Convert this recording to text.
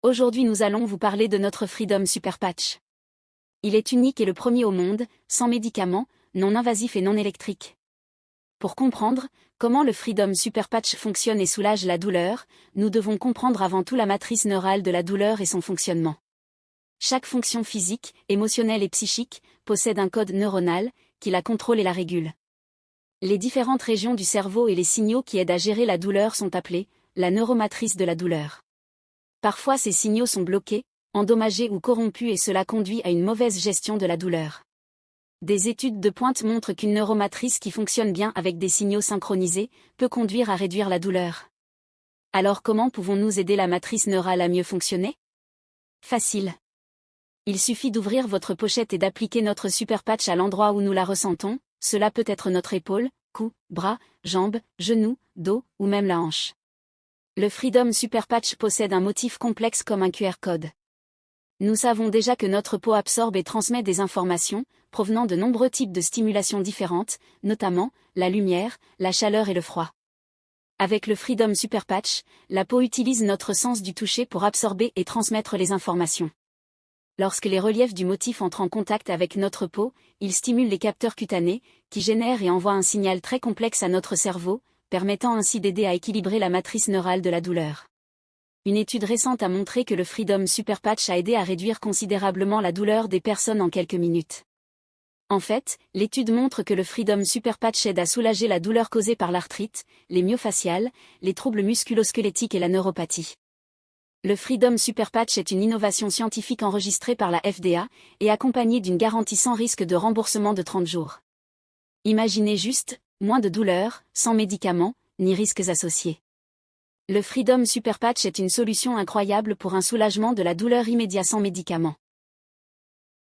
Aujourd'hui nous allons vous parler de notre Freedom Super Patch. Il est unique et le premier au monde, sans médicaments, non invasif et non électrique. Pour comprendre comment le Freedom Super Patch fonctionne et soulage la douleur, nous devons comprendre avant tout la matrice neurale de la douleur et son fonctionnement. Chaque fonction physique, émotionnelle et psychique possède un code neuronal qui la contrôle et la régule. Les différentes régions du cerveau et les signaux qui aident à gérer la douleur sont appelés la neuromatrice de la douleur. Parfois ces signaux sont bloqués, endommagés ou corrompus et cela conduit à une mauvaise gestion de la douleur. Des études de pointe montrent qu'une neuromatrice qui fonctionne bien avec des signaux synchronisés peut conduire à réduire la douleur. Alors comment pouvons-nous aider la matrice neurale à mieux fonctionner? Facile. Il suffit d'ouvrir votre pochette et d'appliquer notre super patch à l'endroit où nous la ressentons, cela peut être notre épaule, cou, bras, jambes, genoux, dos ou même la hanche. Le Freedom Super Patch possède un motif complexe comme un QR code. Nous savons déjà que notre peau absorbe et transmet des informations, provenant de nombreux types de stimulations différentes, notamment la lumière, la chaleur et le froid. Avec le Freedom Super Patch, la peau utilise notre sens du toucher pour absorber et transmettre les informations. Lorsque les reliefs du motif entrent en contact avec notre peau, ils stimulent les capteurs cutanés, qui génèrent et envoient un signal très complexe à notre cerveau, permettant ainsi d'aider à équilibrer la matrice neurale de la douleur. Une étude récente a montré que le Freedom Super Patch a aidé à réduire considérablement la douleur des personnes en quelques minutes. En fait, l'étude montre que le Freedom Super Patch aide à soulager la douleur causée par l'arthrite, les myofasciales, les troubles musculo-squelettiques et la neuropathie. Le Freedom Super Patch est une innovation scientifique enregistrée par la FDA et accompagnée d'une garantie sans risque de remboursement de 30 jours. Imaginez juste, moins de douleur, sans médicaments, ni risques associés. Le Freedom Super Patch est une solution incroyable pour un soulagement de la douleur immédiat sans médicaments.